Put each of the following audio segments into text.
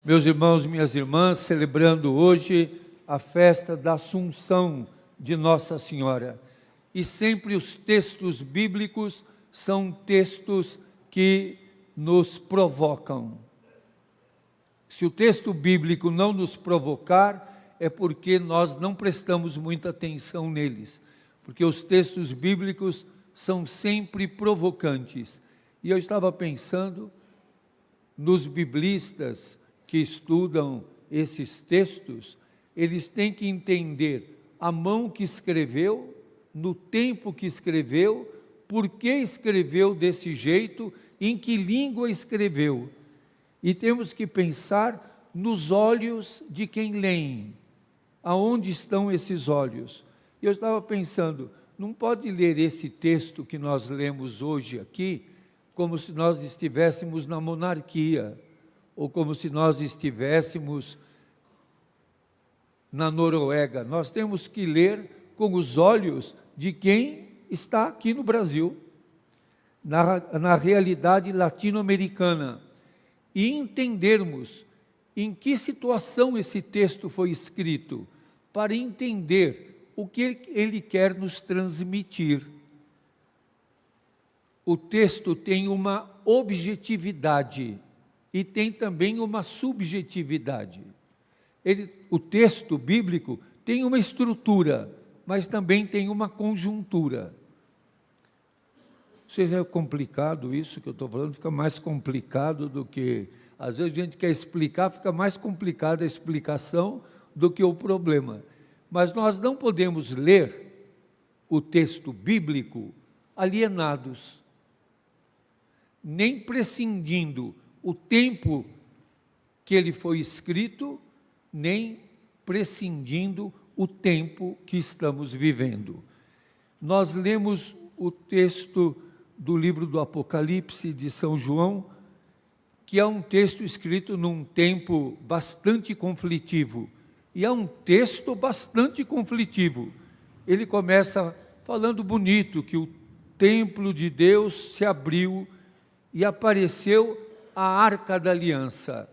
Meus irmãos, minhas irmãs, celebrando hoje a festa da Assunção de Nossa Senhora. E sempre os textos bíblicos são textos que nos provocam. Se o texto bíblico não nos provocar, é porque nós não prestamos muita atenção neles. Porque os textos bíblicos são sempre provocantes. E eu estava pensando nos biblistas que estudam esses textos, eles têm que entender a mão que escreveu, no tempo que escreveu, por que escreveu desse jeito, em que língua escreveu. E temos que pensar nos olhos de quem leem. Aonde estão esses olhos? E eu estava pensando, não pode ler esse texto que nós lemos hoje aqui, como se nós estivéssemos na monarquia, ou como se nós estivéssemos na Noruega. Nós temos que ler com os olhos de quem está aqui no Brasil, na realidade latino-americana, e entendermos em que situação esse texto foi escrito, para entender o que ele quer nos transmitir. O texto tem uma objetividade e tem também uma subjetividade. O texto bíblico tem uma estrutura, mas também tem uma conjuntura. Não sei se é complicado isso que eu estou falando, fica mais complicado do que... Às vezes a gente quer explicar, fica mais complicada a explicação do que o problema. Mas nós não podemos ler o texto bíblico alienados, nem prescindindo o tempo que ele foi escrito, nem prescindindo o tempo que estamos vivendo. Nós lemos o texto do livro do Apocalipse de São João, que é um texto escrito num tempo bastante conflitivo, e é um texto bastante conflitivo. Ele começa falando bonito, que o templo de Deus se abriu e apareceu a Arca da Aliança.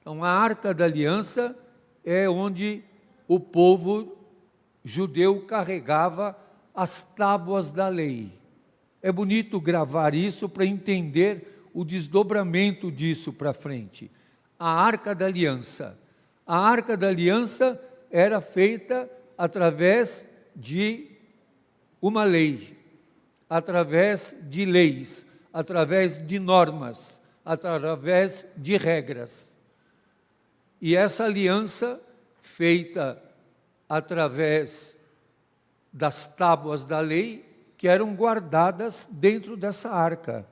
Então, a Arca da Aliança é onde o povo judeu carregava as tábuas da lei. É bonito gravar isso para entender o desdobramento disso para frente. A Arca da Aliança. A Arca da Aliança era feita através de uma lei, através de leis, através de normas, através de regras. E essa aliança, feita através das tábuas da lei, que eram guardadas dentro dessa arca.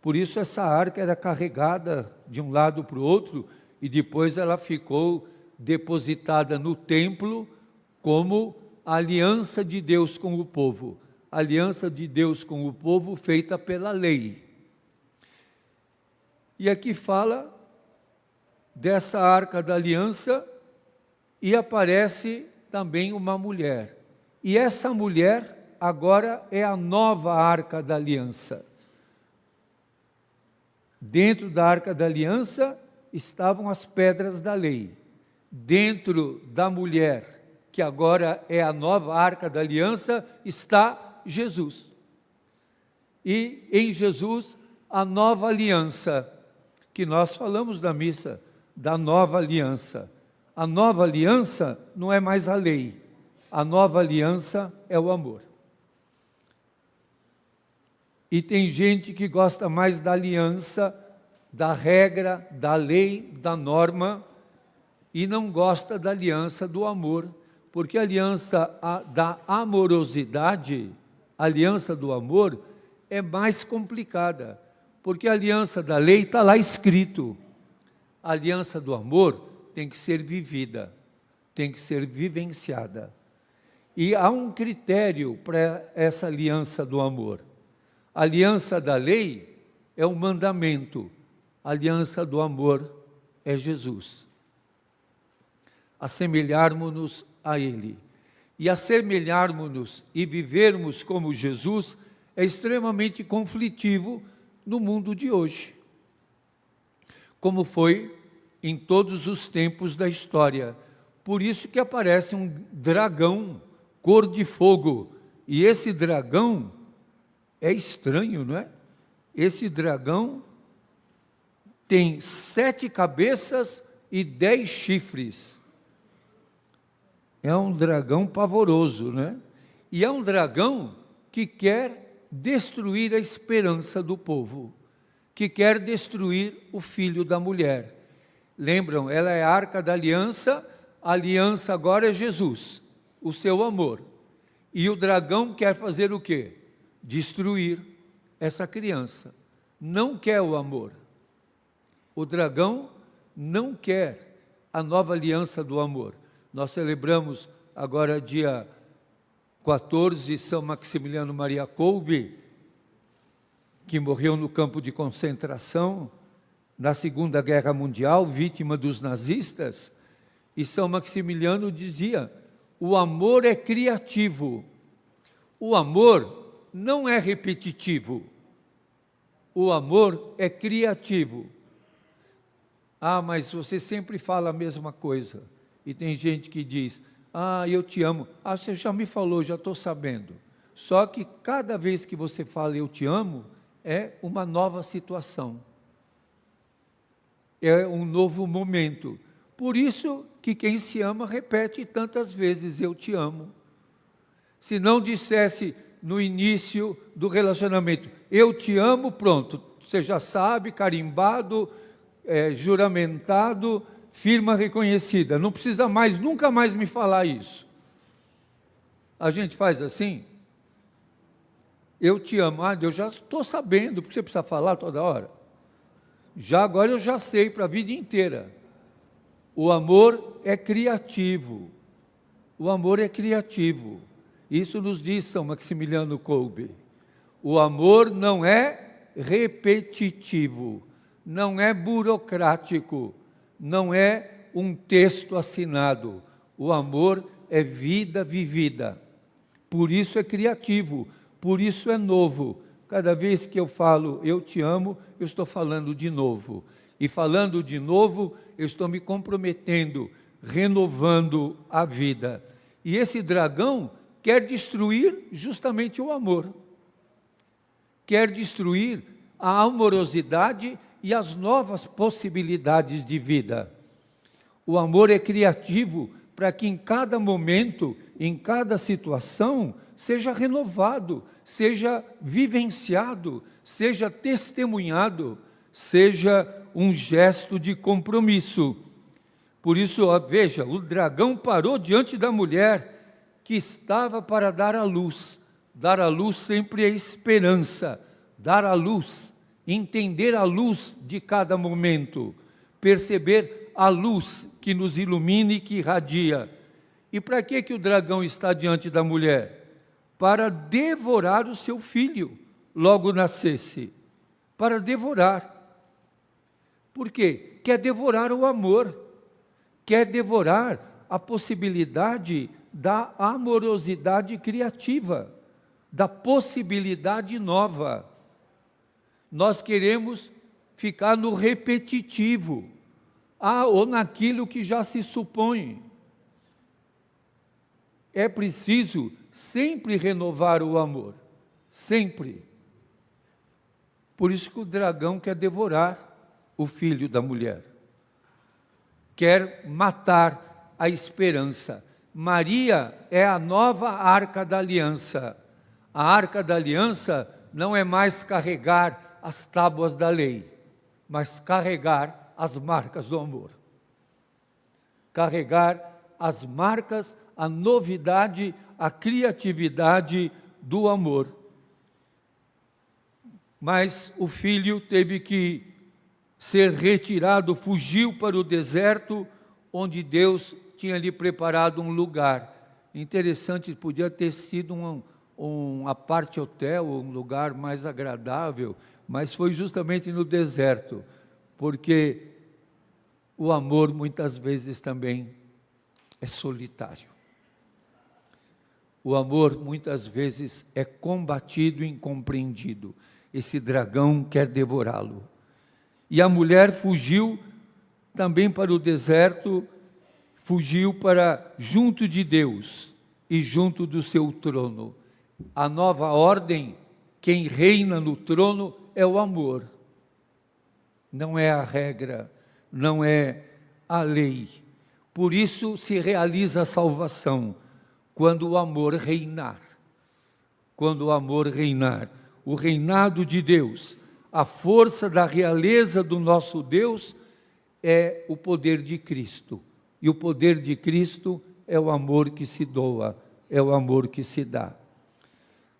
Por isso essa arca era carregada de um lado para o outro, e depois ela ficou depositada no templo como a aliança de Deus com o povo. A aliança de Deus com o povo feita pela lei. E aqui fala dessa Arca da Aliança e aparece também uma mulher. E essa mulher agora é a nova Arca da Aliança. Dentro da Arca da Aliança estavam as pedras da lei. Dentro da mulher, que agora é a nova Arca da Aliança, está Jesus. E em Jesus, a nova aliança, que nós falamos da missa, da nova aliança. A nova aliança não é mais a lei, a nova aliança é o amor. E tem gente que gosta mais da aliança, da regra, da lei, da norma, e não gosta da aliança do amor, porque a aliança da amorosidade, a aliança do amor, é mais complicada. Porque a aliança da lei está lá escrito. A aliança do amor tem que ser vivida, tem que ser vivenciada. E há um critério para essa aliança do amor. A aliança da lei é um mandamento. A aliança do amor é Jesus. Assemelharmos-nos a Ele. E assemelharmos-nos e vivermos como Jesus é extremamente conflitivo no mundo de hoje, como foi em todos os tempos da história. Por isso que aparece um dragão cor de fogo. E esse dragão é estranho, não é? Esse dragão tem 7 cabeças e 10 chifres. É um dragão pavoroso, né? E é um dragão que quer destruir a esperança do povo, que quer destruir o filho da mulher. Lembram, ela é a arca da aliança, a aliança agora é Jesus, o seu amor. E o dragão quer fazer o quê? Destruir essa criança. Não quer o amor. O dragão não quer a nova aliança do amor. Nós celebramos agora dia 14, São Maximiliano Maria Kolbe, que morreu no campo de concentração na Segunda Guerra Mundial, vítima dos nazistas. E São Maximiliano dizia: o amor é criativo, o amor não é repetitivo, o amor é criativo. Ah, mas você sempre fala a mesma coisa. E tem gente que diz: ah, eu te amo. Ah, você já me falou, já estou sabendo. Só que cada vez que você fala eu te amo, é uma nova situação. É um novo momento. Por isso que quem se ama repete tantas vezes eu te amo. Se não dissesse no início do relacionamento eu te amo, pronto, você já sabe, carimbado, juramentado, firma reconhecida, não precisa mais, nunca mais me falar isso. A gente faz assim, eu te amo, eu já estou sabendo, porque você precisa falar toda hora. Já agora eu já sei para a vida inteira. O amor é criativo, o amor é criativo, isso nos diz São Maximiliano Kolbe. O amor não é repetitivo, não é burocrático, não é um texto assinado. O amor é vida vivida. Por isso é criativo, por isso é novo. Cada vez que eu falo eu te amo, eu estou falando de novo. E falando de novo, eu estou me comprometendo, renovando a vida. E esse dragão quer destruir justamente o amor. Quer destruir a amorosidade e as novas possibilidades de vida. O amor é criativo para que em cada momento, em cada situação, seja renovado, seja vivenciado, seja testemunhado, seja um gesto de compromisso. Por isso, veja, o dragão parou diante da mulher que estava para dar à luz. Dar à luz sempre é esperança, dar à luz, entender a luz de cada momento, perceber a luz que nos ilumina e que irradia. E para que o dragão está diante da mulher? Para devorar o seu filho, logo nascesse. Para devorar. Por quê? Quer devorar o amor, quer devorar a possibilidade da amorosidade criativa, da possibilidade nova. Nós queremos ficar no repetitivo, ou naquilo que já se supõe. É preciso sempre renovar o amor, sempre. Por isso que o dragão quer devorar o filho da mulher, quer matar a esperança. Maria é a nova arca da aliança. A arca da aliança não é mais carregar as tábuas da lei, mas carregar as marcas do amor. Carregar as marcas, a novidade, a criatividade do amor. Mas o filho teve que ser retirado, fugiu para o deserto, onde Deus tinha lhe preparado um lugar. Interessante, podia ter sido um apart hotel, um lugar mais agradável, mas foi justamente no deserto, porque o amor muitas vezes também é solitário. O amor muitas vezes é combatido e incompreendido. Esse dragão quer devorá-lo. E a mulher fugiu também para o deserto, fugiu para junto de Deus e junto do seu trono. A nova ordem, quem reina no trono é o amor. Não é a regra, não é a lei. Por isso se realiza a salvação, quando o amor reinar. Quando o amor reinar. O reinado de Deus, a força da realeza do nosso Deus é o poder de Cristo. E o poder de Cristo é o amor que se doa, é o amor que se dá.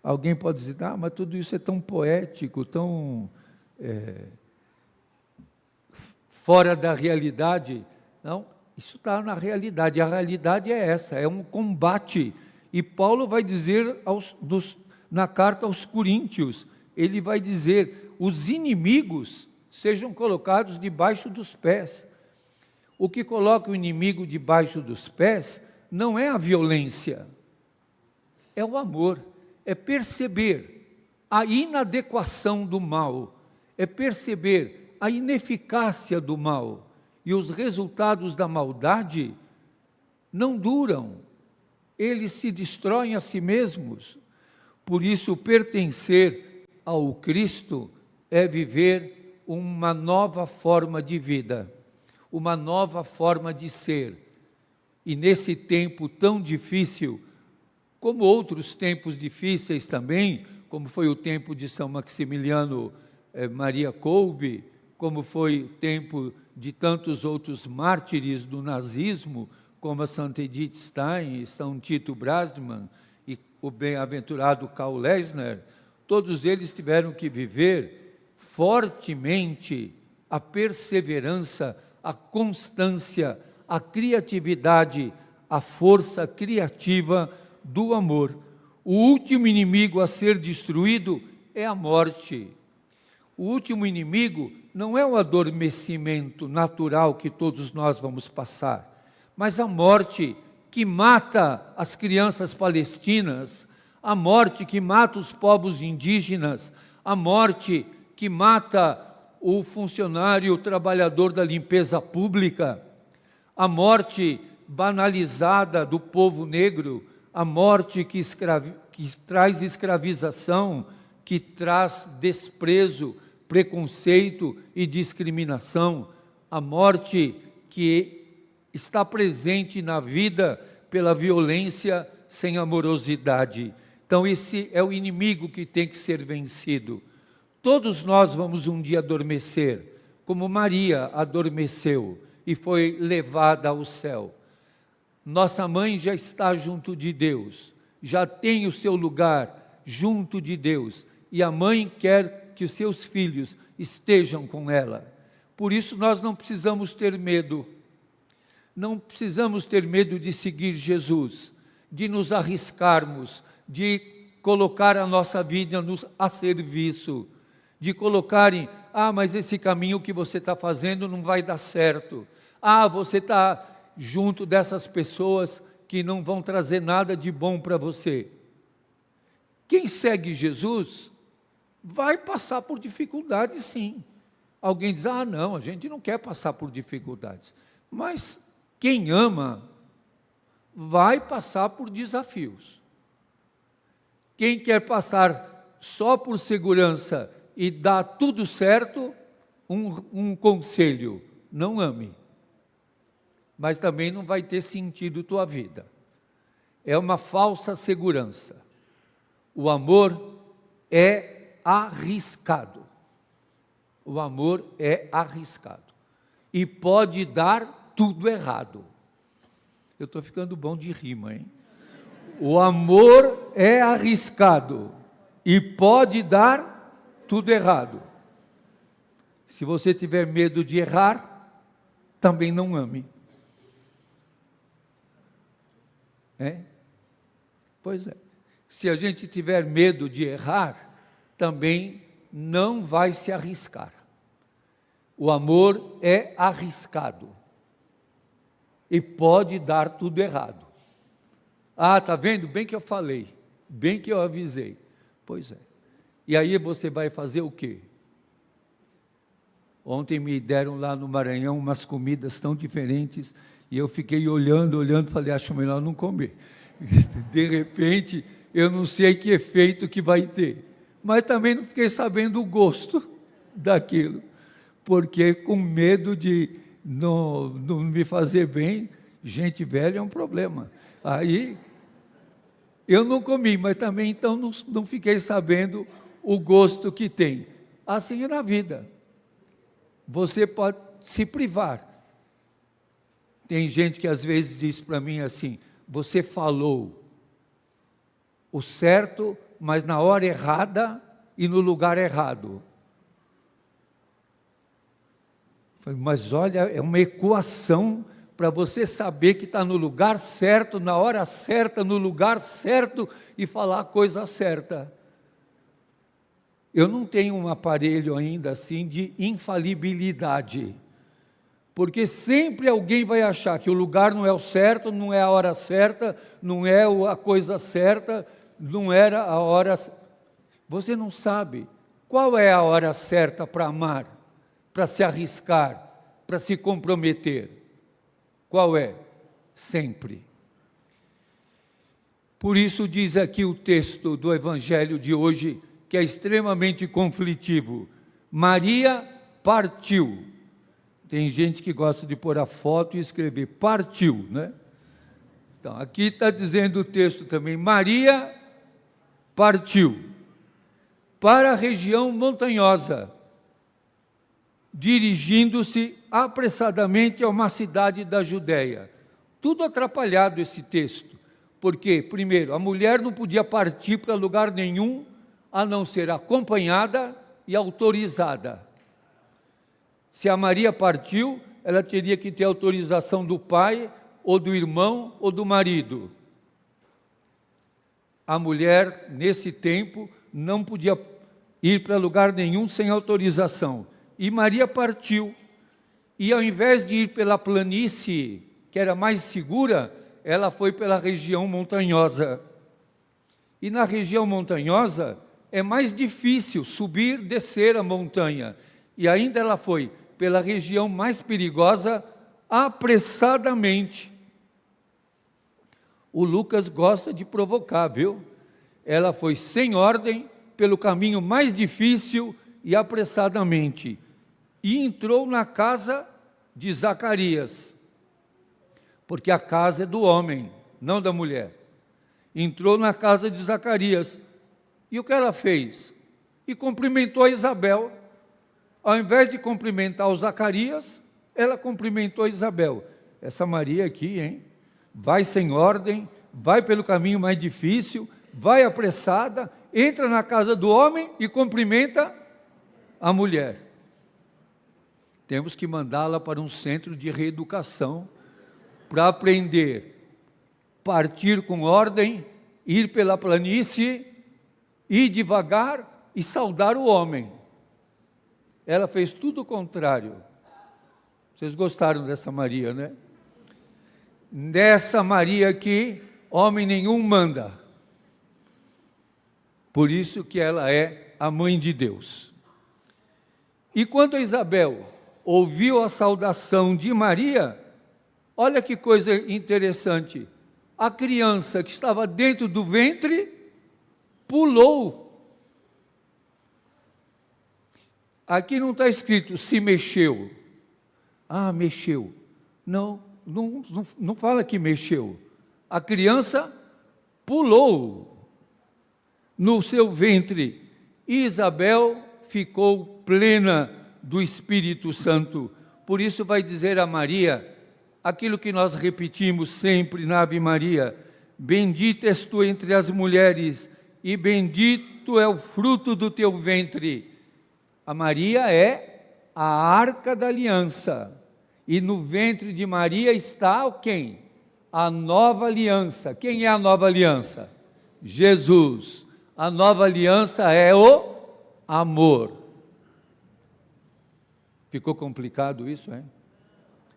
Alguém pode dizer, mas tudo isso é tão poético, tão fora da realidade. Não, isso está na realidade. A realidade é essa, é um combate. E Paulo vai dizer na carta aos Coríntios, ele vai dizer, os inimigos sejam colocados debaixo dos pés. O que coloca o inimigo debaixo dos pés não é a violência, é o amor, é perceber a inadequação do mal, é perceber a ineficácia do mal, e os resultados da maldade não duram, eles se destroem a si mesmos. Por isso, pertencer ao Cristo é viver uma nova forma de vida, uma nova forma de ser. E nesse tempo tão difícil, como outros tempos difíceis também, como foi o tempo de São Maximiliano Maria Kolbe, como foi o tempo de tantos outros mártires do nazismo, como a Santa Edith Stein, São Tito Brasman e o bem-aventurado Karl Lessner, todos eles tiveram que viver fortemente a perseverança, a constância, a criatividade, a força criativa do amor. O último inimigo a ser destruído é a morte. O último inimigo não é o adormecimento natural que todos nós vamos passar, mas a morte que mata as crianças palestinas, a morte que mata os povos indígenas, a morte que mata o funcionário, o trabalhador da limpeza pública, a morte banalizada do povo negro, a morte que traz escravização, que traz desprezo, preconceito e discriminação, a morte que está presente na vida pela violência sem amorosidade. Então esse é o inimigo que tem que ser vencido. Todos nós vamos um dia adormecer, como Maria adormeceu e foi levada ao céu. Nossa mãe já está junto de Deus, já tem o seu lugar junto de Deus, e a mãe quer que os seus filhos estejam com ela. Por isso nós não precisamos ter medo. Não precisamos ter medo de seguir Jesus, de nos arriscarmos, de colocar a nossa vida a serviço, de colocarem, mas esse caminho que você está fazendo não vai dar certo. Você está junto dessas pessoas que não vão trazer nada de bom para você. Quem segue Jesus vai passar por dificuldades, sim. Alguém diz, não, a gente não quer passar por dificuldades. Mas quem ama vai passar por desafios. Quem quer passar só por segurança e dar tudo certo, um conselho, não ame. Mas também não vai ter sentido tua vida. É uma falsa segurança. O amor é arriscado. O amor é arriscado. E pode dar tudo errado. Eu estou ficando bom de rima, hein? O amor é arriscado e pode dar tudo errado. Se você tiver medo de errar, também não ame. Pois é. Se a gente tiver medo de errar, também não vai se arriscar. O amor é arriscado e pode dar tudo errado. Está vendo? Bem que eu falei, bem que eu avisei. Pois é. E aí você vai fazer o quê? Ontem me deram lá no Maranhão umas comidas tão diferentes, e eu fiquei olhando, falei, acho melhor não comer. De repente, eu não sei que efeito que vai ter, mas também não fiquei sabendo o gosto daquilo, porque com medo de não me fazer bem. Gente velha é um problema. Aí, eu não comi, mas também então não fiquei sabendo o gosto que tem. Assim é na vida. Você pode se privar. Tem gente que às vezes diz para mim assim, você falou o certo, mas na hora errada e no lugar errado. Mas olha, é uma equação para você saber que está no lugar certo, na hora certa, no lugar certo e falar a coisa certa. Eu não tenho um aparelho ainda assim de infalibilidade, porque sempre alguém vai achar que o lugar não é o certo, não é a hora certa, não é a coisa certa, não era a hora. Você não sabe qual é a hora certa para amar, para se arriscar, para se comprometer. Qual é? Sempre. Por isso diz aqui o texto do Evangelho de hoje, que é extremamente conflitivo. Maria partiu. Tem gente que gosta de pôr a foto e escrever partiu, né? Então, aqui está dizendo o texto também, Maria partiu para a região montanhosa, dirigindo-se apressadamente a uma cidade da Judéia. Tudo atrapalhado esse texto, porque, primeiro, a mulher não podia partir para lugar nenhum, a não ser acompanhada e autorizada. Se a Maria partiu, ela teria que ter autorização do pai, ou do irmão, ou do marido. A mulher, nesse tempo, não podia ir para lugar nenhum sem autorização. E Maria partiu, e ao invés de ir pela planície, que era mais segura, ela foi pela região montanhosa. E na região montanhosa, é mais difícil subir, descer a montanha. E ainda ela foi pela região mais perigosa, apressadamente. O Lucas gosta de provocar, viu? Ela foi sem ordem, pelo caminho mais difícil e apressadamente. E entrou na casa de Zacarias, porque a casa é do homem, não da mulher. Entrou na casa de Zacarias, e o que ela fez? E cumprimentou a Isabel. Ao invés de cumprimentar o Zacarias, ela cumprimentou a Isabel. Essa Maria aqui, hein? Vai sem ordem, vai pelo caminho mais difícil, vai apressada, entra na casa do homem e cumprimenta a mulher. Temos que mandá-la para um centro de reeducação, para aprender, partir com ordem, ir pela planície, ir devagar e saudar o homem. Ela fez tudo o contrário. Vocês gostaram dessa Maria, né? Nessa Maria aqui, homem nenhum manda. Por isso que ela é a mãe de Deus. E quando a Isabel ouviu a saudação de Maria, olha que coisa interessante. A criança que estava dentro do ventre pulou. Aqui não está escrito se mexeu. Ah, mexeu. Não fala que mexeu. A criança pulou no seu ventre. E Isabel ficou plena do Espírito Santo. Por isso vai dizer a Maria, aquilo que nós repetimos sempre na Ave Maria, bendita és tu entre as mulheres, e bendito é o fruto do teu ventre. A Maria é a arca da aliança, e no ventre de Maria está quem? A nova aliança. Quem é a nova aliança? Jesus. A nova aliança é o amor. Ficou complicado isso, hein?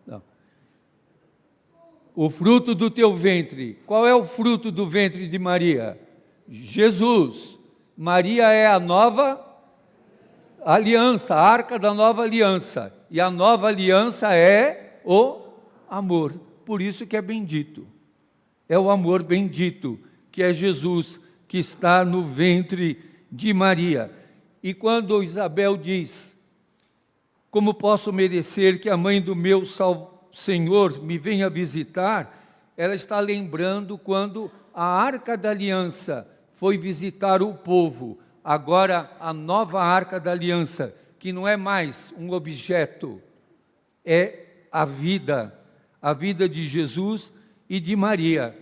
Não. O fruto do teu ventre. Qual é o fruto do ventre de Maria? Jesus. Maria é a nova aliança, a arca da nova aliança. E a nova aliança é o amor. Por isso que é bendito. É o amor bendito, que é Jesus, que está no ventre de Maria. E quando Isabel diz: como posso merecer que a mãe do meu Senhor me venha visitar? Ela está lembrando quando a arca da aliança foi visitar o povo. Agora a nova arca da aliança, que não é mais um objeto, é a vida de Jesus e de Maria.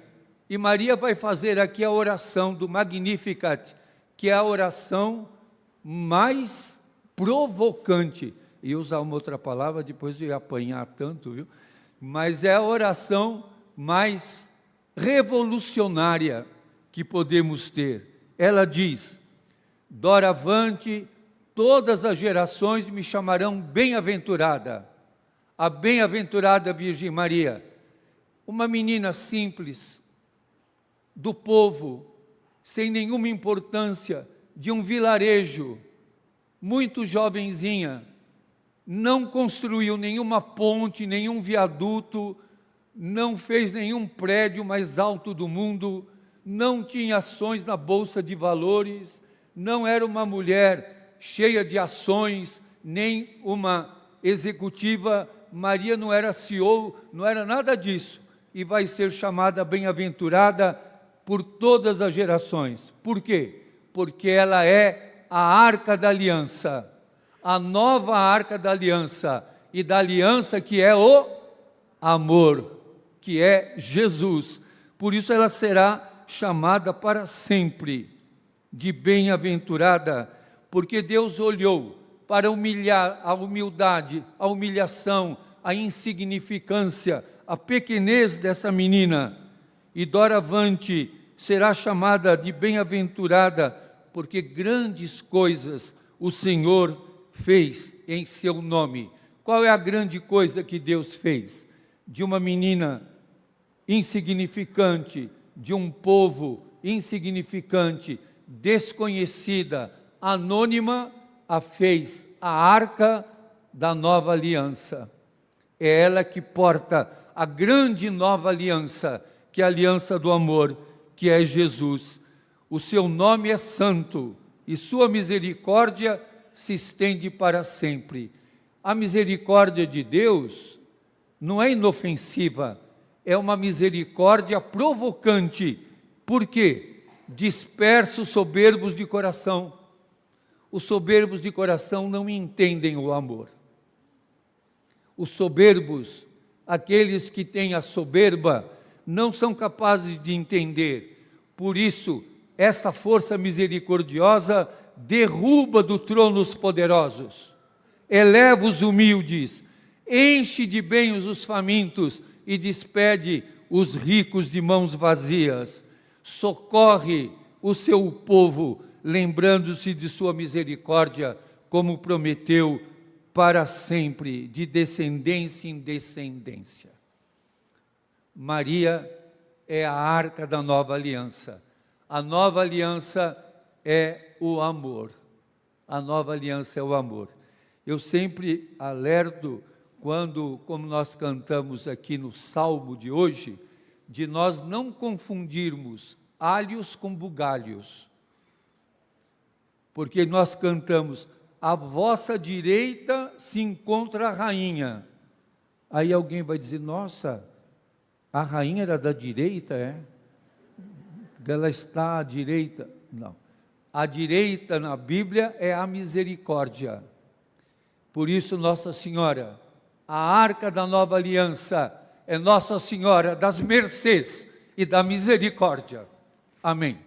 E Maria vai fazer aqui a oração do Magnificat, que é a oração mais provocante. E usar uma outra palavra, depois de apanhar tanto, viu? Mas é a oração mais revolucionária que podemos ter. Ela diz: doravante, todas as gerações me chamarão bem-aventurada. A bem-aventurada Virgem Maria, uma menina simples, do povo, sem nenhuma importância, de um vilarejo, muito jovenzinha, não construiu nenhuma ponte, nenhum viaduto, não fez nenhum prédio mais alto do mundo, não tinha ações na Bolsa de Valores, não era uma mulher cheia de ações, nem uma executiva. Maria não era CEO, não era nada disso, e vai ser chamada bem-aventurada por todas as gerações. Por quê? Porque ela é a arca da aliança, a nova arca da aliança, e da aliança que é o amor, que é Jesus. Por isso ela será chamada para sempre de bem-aventurada, porque Deus olhou para humilhar a humildade, a humilhação, a insignificância, a pequenez dessa menina, e doravante será chamada de bem-aventurada, porque grandes coisas o Senhor fez em seu nome. Qual é a grande coisa que Deus fez? De uma menina insignificante, de um povo insignificante, desconhecida, anônima, a fez a arca da nova aliança. É ela que porta a grande nova aliança, que é a aliança do amor, que é Jesus. O seu nome é santo e sua misericórdia se estende para sempre. A misericórdia de Deus não é inofensiva, é uma misericórdia provocante. Por quê? Dispersa os soberbos de coração. Os soberbos de coração não entendem o amor. Os soberbos, aqueles que têm a soberba, não são capazes de entender. Por isso, essa força misericordiosa derruba do trono os poderosos, eleva os humildes, enche de bens os famintos e despede os ricos de mãos vazias. Socorre o seu povo, lembrando-se de sua misericórdia, como prometeu, para sempre, de descendência em descendência. Maria é a arca da nova aliança. A nova aliança é o amor. A nova aliança é o amor. Eu sempre alerto quando, como nós cantamos aqui no Salmo de hoje, de nós não confundirmos alhos com bugalhos. Porque nós cantamos: à vossa direita se encontra a rainha. Aí alguém vai dizer: nossa, a rainha era da direita, é? Ela está à direita. Não. A direita na Bíblia é a misericórdia. Por isso, Nossa Senhora, a arca da nova aliança, é Nossa Senhora das mercês e da misericórdia. Amém.